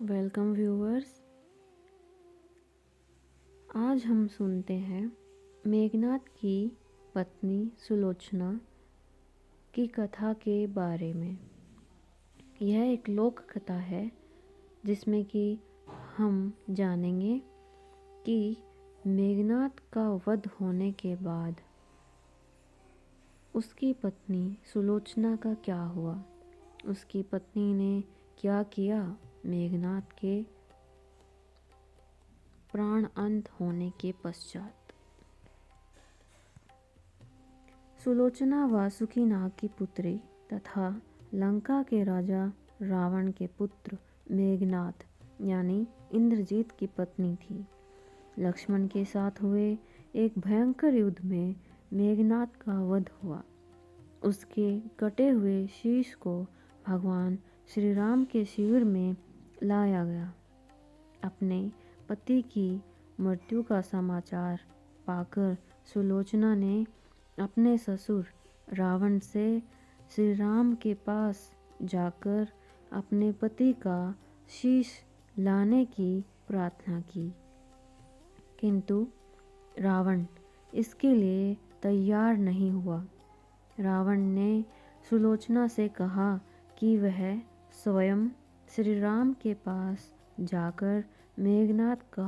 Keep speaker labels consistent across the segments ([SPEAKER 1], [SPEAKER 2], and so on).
[SPEAKER 1] Welcome viewers. आज हम सुनते हैं मेघनाद की पत्नी सुलोचना की कथा के बारे में। यह एक लोक कथा है जिसमें कि हम जानेंगे कि मेघनाद का वध होने के बाद उसकी पत्नी सुलोचना का क्या हुआ, उसकी पत्नी ने क्या किया मेघनाद के प्राण अंत होने के पश्चात। सुलोचना वासुकी नाग की पुत्री तथा लंका के राजा रावण के पुत्र मेघनाद यानी इंद्रजीत की पत्नी थी। लक्ष्मण के साथ हुए एक भयंकर युद्ध में मेघनाद का वध हुआ। उसके कटे हुए शीश को भगवान श्री राम के शिविर में लाया गया। अपने पति की मृत्यु का समाचार पाकर सुलोचना ने अपने ससुर रावण से श्री राम के पास जाकर अपने पति का शीश लाने की प्रार्थना की, किंतु रावण इसके लिए तैयार नहीं हुआ। रावण ने सुलोचना से कहा कि वह स्वयं श्री राम के पास जाकर मेघनाद का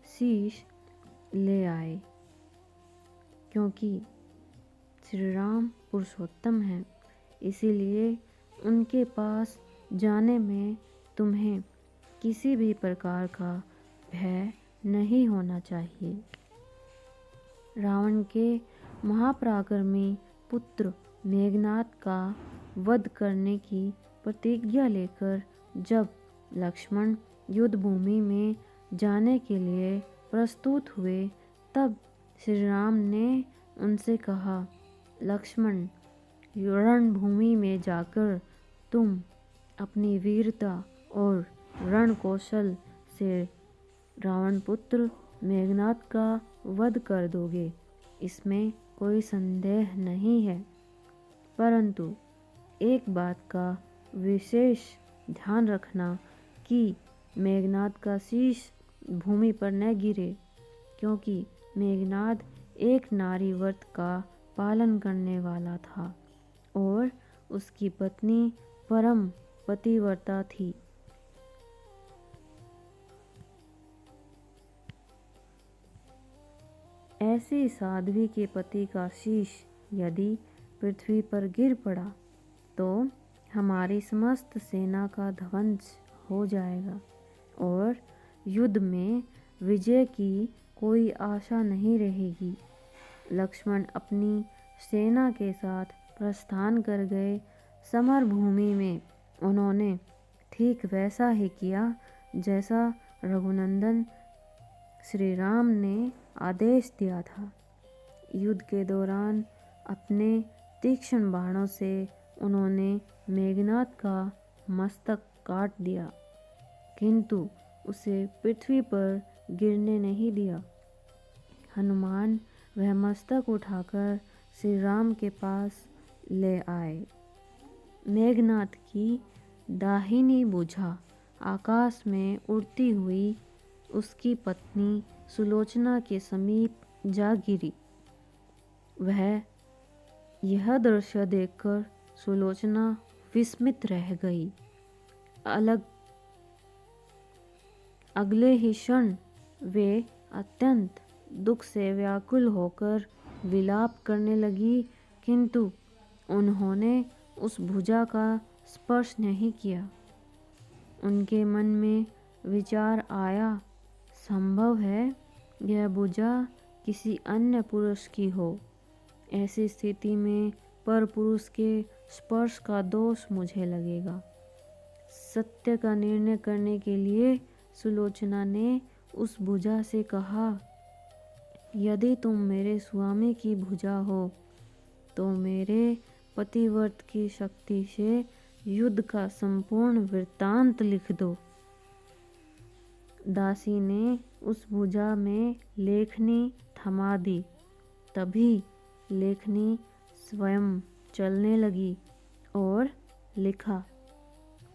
[SPEAKER 1] शीश ले आए, क्योंकि श्री राम पुरुषोत्तम हैं, इसीलिए उनके पास जाने में तुम्हें किसी भी प्रकार का भय नहीं होना चाहिए। रावण के महापराक्रमी पुत्र मेघनाद का वध करने की प्रतिज्ञा लेकर जब लक्ष्मण युद्ध भूमि में जाने के लिए प्रस्तुत हुए, तब श्री राम ने उनसे कहा, लक्ष्मण, रणभूमि में जाकर तुम अपनी वीरता और रण कौशल से रावण पुत्र मेघनाद का वध कर दोगे, इसमें कोई संदेह नहीं है। परंतु एक बात का विशेष ध्यान रखना कि मेघनाद का शीश भूमि पर न गिरे, क्योंकि मेघनाद एक नारी व्रत का पालन करने वाला था और उसकी पत्नी परम पतिव्रता थी। ऐसी साध्वी के पति का शीश यदि पृथ्वी पर गिर पड़ा तो हमारी समस्त सेना का ध्वंस हो जाएगा और युद्ध में विजय की कोई आशा नहीं रहेगी। लक्ष्मण अपनी सेना के साथ प्रस्थान कर गए। समर भूमि में उन्होंने ठीक वैसा ही किया जैसा रघुनंदन श्री राम ने आदेश दिया था। युद्ध के दौरान अपने तीक्ष्ण बाणों से उन्होंने मेघनाद का मस्तक काट दिया, किंतु उसे पृथ्वी पर गिरने नहीं दिया। हनुमान वह मस्तक उठाकर श्री राम के पास ले आए। मेघनाद की दाहिनी भुजा आकाश में उड़ती हुई उसकी पत्नी सुलोचना के समीप जा गिरी। वह यह दृश्य देखकर सुलोचना विस्मित रह गई। अगले ही क्षण वे अत्यंत दुख से व्याकुल होकर विलाप करने लगी, किंतु उन्होंने उस भुजा का स्पर्श नहीं किया। उनके मन में विचार आया, संभव है यह भुजा किसी अन्य पुरुष की हो। ऐसी स्थिति में परपुरुष के स्पर्श का दोष मुझे लगेगा। सत्य का निर्णय करने के लिए सुलोचना ने उस भुजा से कहा, यदि तुम मेरे स्वामी की भुजा हो तो मेरे पतिव्रत की शक्ति से युद्ध का संपूर्ण वृत्तांत लिख दो। दासी ने उस भुजा में लेखनी थमा दी। तभी लेखनी स्वयं चलने लगी और लिखा,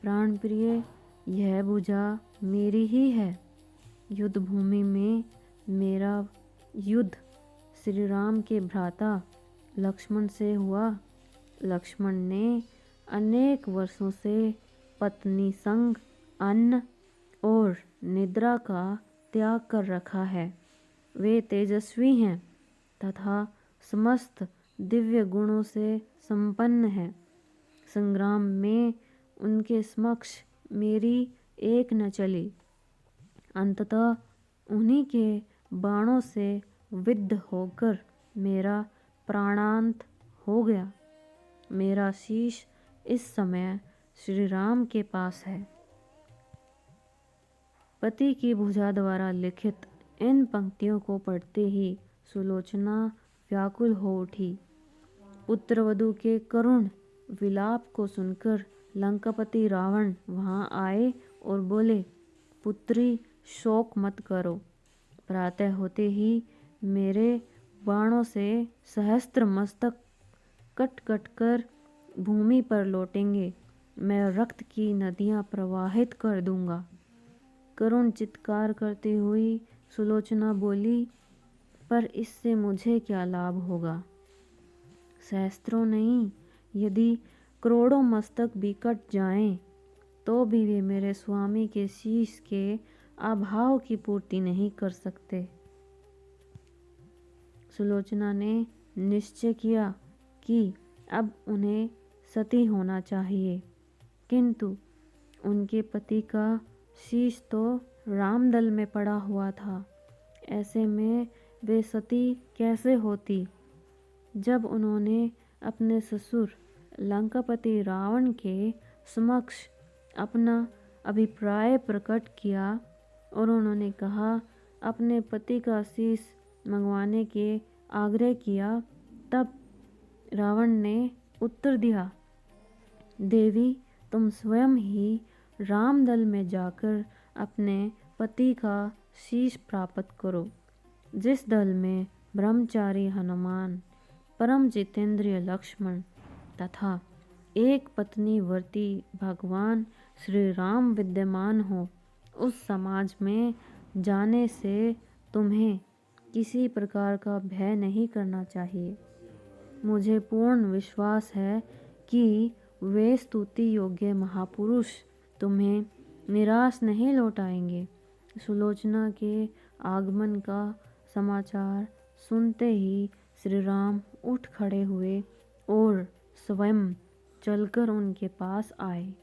[SPEAKER 1] प्राणप्रिय यह भुजा मेरी ही है। युद्ध भूमि में मेरा युद्ध श्री राम के भ्राता लक्ष्मण से हुआ। लक्ष्मण ने अनेक वर्षों से पत्नी संग अन्न और निद्रा का त्याग कर रखा है। वे तेजस्वी हैं तथा समस्त दिव्य गुणों से संपन्न हैं। संग्राम में उनके समक्ष मेरी एक न चली। अंततः उन्हीं के बाणों से विद्ध होकर मेरा प्राणांत हो गया। मेरा शीश इस समय श्री राम के पास है। पति की भुजा द्वारा लिखित इन पंक्तियों को पढ़ते ही सुलोचना व्याकुल हो उठी। पुत्रवधू के करुण विलाप को सुनकर लंकापति रावण वहां आए और बोले, पुत्री शोक मत करो। प्रातः होते ही मेरे बाणों से सहस्त्र मस्तक कट कट कर भूमि पर लौटेंगे। मैं रक्त की नदियां प्रवाहित कर दूंगा। करुण चित्कार करती हुई सुलोचना बोली, पर इससे मुझे क्या लाभ होगा? सहस्त्रों नहीं, यदि करोड़ों मस्तक भी कट जाएं, तो भी वे मेरे स्वामी के शीश के अभाव की पूर्ति नहीं कर सकते। सुलोचना ने निश्चय किया कि अब उन्हें सती होना चाहिए, किंतु उनके पति का शीश तो रामदल में पड़ा हुआ था। ऐसे में वे सती कैसे होती? जब उन्होंने अपने ससुर लंकापति रावण के समक्ष अपना अभिप्राय प्रकट किया और उन्होंने कहा, अपने पति का शीश मंगवाने के आग्रह किया, तब रावण ने उत्तर दिया, देवी तुम स्वयं ही रामदल में जाकर अपने पति का शीश प्राप्त करो। जिस दल में ब्रह्मचारी हनुमान, परम जितेंद्रिय लक्ष्मण तथा एक पत्नी वर्ती भगवान श्री राम विद्यमान हो, उस समाज में जाने से तुम्हें किसी प्रकार का भय नहीं करना चाहिए। मुझे पूर्ण विश्वास है कि वे स्तुति योग्य महापुरुष तुम्हें निराश नहीं लौटाएंगे। सुलोचना के आगमन का समाचार सुनते ही श्री राम उठ खड़े हुए और स्वयं चलकर उनके पास आए।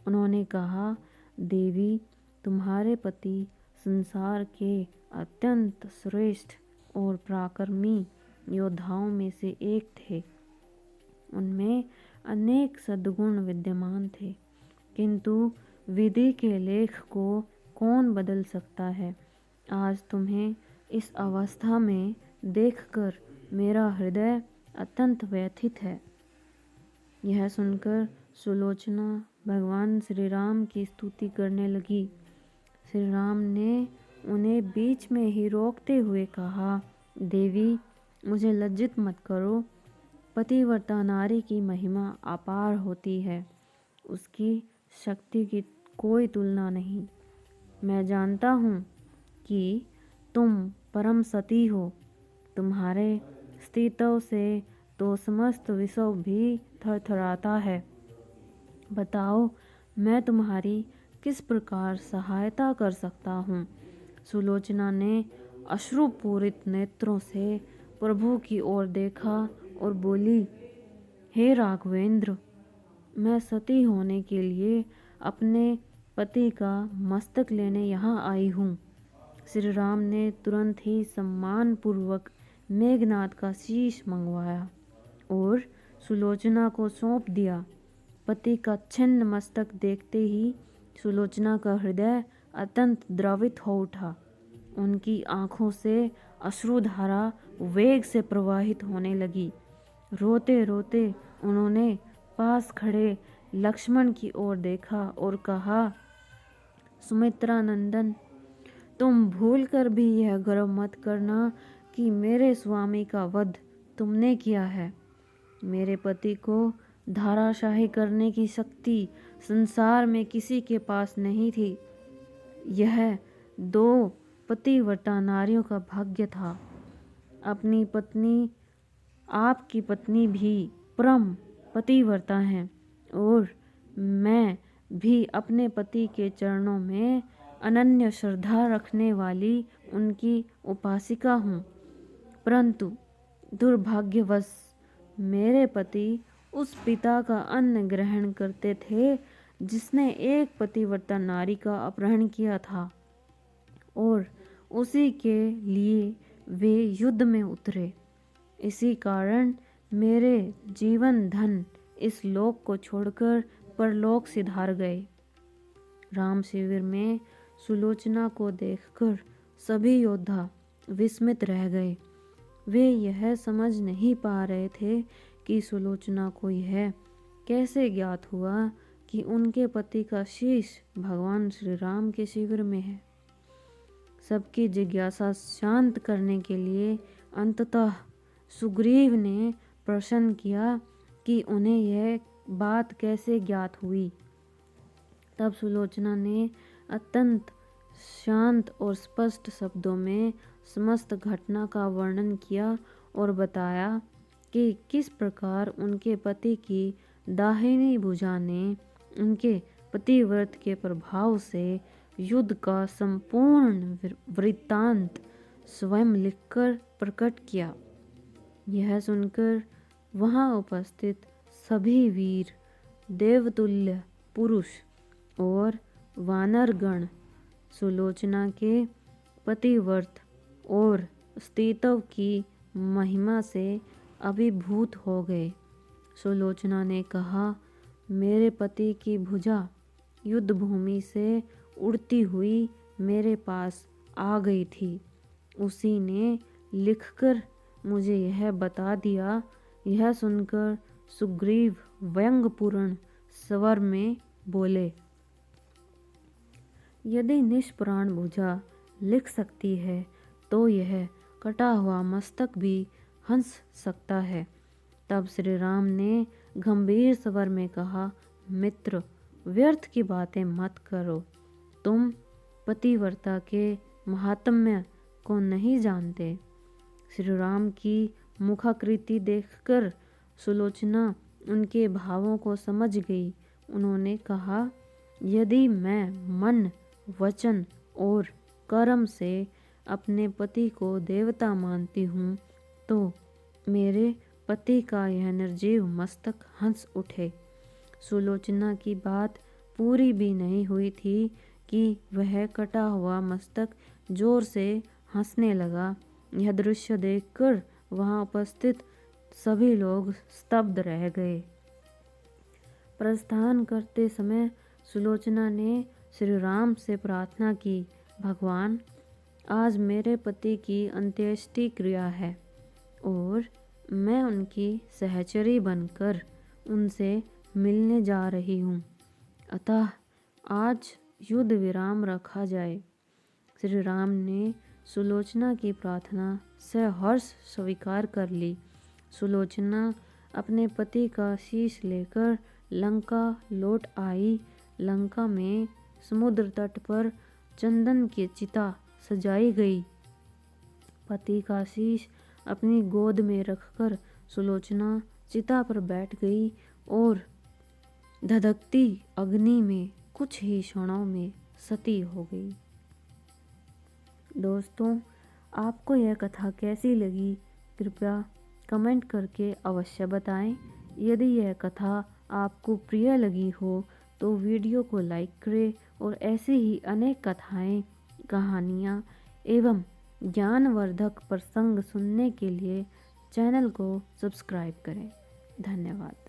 [SPEAKER 1] उन्होंने कहा, देवी तुम्हारे पति संसार के अत्यंत श्रेष्ठ और पराक्रमी योद्धाओं में से एक थे। उनमें अनेक सद्गुण विद्यमान थे, किंतु विधि के लेख को कौन बदल सकता है? आज तुम्हें इस अवस्था में देखकर मेरा हृदय अत्यंत व्यथित है। यह सुनकर सुलोचना भगवान श्री राम की स्तुति करने लगी। श्री राम ने उन्हें बीच में ही रोकते हुए कहा, देवी मुझे लज्जित मत करो। पतिव्रता नारी की महिमा अपार होती है, उसकी शक्ति की कोई तुलना नहीं। मैं जानता हूँ कि तुम परम सती हो। तुम्हारे अस्तित्व से तो समस्त विश्व भी थरथराता है। बताओ मैं तुम्हारी किस प्रकार सहायता कर सकता हूँ? सुलोचना ने अश्रुपूरित नेत्रों से प्रभु की ओर देखा और बोली, हे राघवेंद्र, मैं सती होने के लिए अपने पति का मस्तक लेने यहाँ आई हूँ। श्री राम ने तुरंत ही सम्मान पूर्वक मेघनाद का शीश मंगवाया और सुलोचना को सौंप दिया। पति का छिन्न मस्तक देखते ही सुलोचना का हृदय अत्यंत द्रवित हो उठा। उनकी आंखों से अश्रुधारा वेग से प्रवाहित होने लगी। रोते रोते उन्होंने पास खड़े लक्ष्मण की ओर देखा और कहा, सुमित्रा नंदन, तुम भूल कर भी यह गर्व मत करना कि मेरे स्वामी का वध तुमने किया है। मेरे पति को धाराशाही करने की शक्ति संसार में किसी के पास नहीं थी। यह 2 पतिव्रता नारियों का भाग्य था। अपनी पत्नी, आपकी पत्नी भी परम पतिव्रता हैं और मैं भी अपने पति के चरणों में अनन्य श्रद्धा रखने वाली उनकी उपासिका हूँ। परंतु दुर्भाग्यवश मेरे पति उस पिता का अन्न ग्रहण करते थे जिसने एक पतिव्रता नारी का अपहरण किया था और उसी के लिए वे युद्ध में उतरे। इसी कारण मेरे जीवन धन इस लोक को छोड़कर परलोक सिधार गए। राम शिविर में सुलोचना को देखकर सभी योद्धा विस्मित रह गए। वे यह समझ नहीं पा रहे थे कि सुलोचना को यह कैसे ज्ञात हुआ कि उनके पति का शीश भगवान श्री राम के शिविर में है। सबकी जिज्ञासा शांत करने के लिए अंततः सुग्रीव ने प्रश्न किया कि उन्हें यह बात कैसे ज्ञात हुई। तब सुलोचना ने अत्यंत शांत और स्पष्ट शब्दों में समस्त घटना का वर्णन किया और बताया कि किस प्रकार उनके पति की दाहिनी भुजा ने उनके पतिव्रत के प्रभाव से युद्ध का संपूर्ण वृत्तांत स्वयं लिखकर प्रकट किया। यह सुनकर वहां उपस्थित सभी वीर, देवतुल्य पुरुष और वानरगण सुलोचना के पतिव्रत और स्त्रीत्व की महिमा से अभिभूत हो गए। सुलोचना ने कहा, मेरे पति की भुजा युद्ध भूमि से उड़ती हुई मेरे पास आ गई थी। उसी ने लिखकर मुझे यह बता दिया। यह सुनकर सुग्रीव व्यंग्यपूर्ण स्वर में बोले, यदि निष्प्राण भुजा लिख सकती है तो यह कटा हुआ मस्तक भी हंस सकता है। तब श्री राम ने गंभीर स्वर में कहा, मित्र, व्यर्थ की बातें मत करो। तुम पतिव्रता के महात्म्य को नहीं जानते। श्री राम की मुखाकृति देखकर सुलोचना उनके भावों को समझ गई। उन्होंने कहा, यदि मैं मन, वचन और कर्म से अपने पति को देवता मानती हूँ तो मेरे पति का यह निर्जीव मस्तक हंस उठे। सुलोचना की बात पूरी भी नहीं हुई थी कि वह कटा हुआ मस्तक जोर से हंसने लगा। यह दृश्य देखकर वहां उपस्थित सभी लोग स्तब्ध रह गए। प्रस्थान करते समय सुलोचना ने श्री राम से प्रार्थना की, भगवान, आज मेरे पति की अंत्येष्टि क्रिया है और मैं उनकी सहचरी बनकर उनसे मिलने जा रही हूँ। अतः आज युद्ध विराम रखा जाए। श्री राम ने सुलोचना की प्रार्थना सहर्ष स्वीकार कर ली। सुलोचना अपने पति का शीश लेकर लंका लौट आई। लंका में समुद्र तट पर चंदन की चिता सजाई गई। पति का शीश अपनी गोद में रखकर सुलोचना चिता पर बैठ गई और धधकती अग्नि में कुछ ही क्षणों में सती हो गई। दोस्तों, आपको यह कथा कैसी लगी कृपया कमेंट करके अवश्य बताएं। यदि यह कथा आपको प्रिय लगी हो तो वीडियो को लाइक करें और ऐसी ही अनेक कथाएं, कहानियाँ एवं ज्ञानवर्धक प्रसंग सुनने के लिए चैनल को सब्सक्राइब करें। धन्यवाद।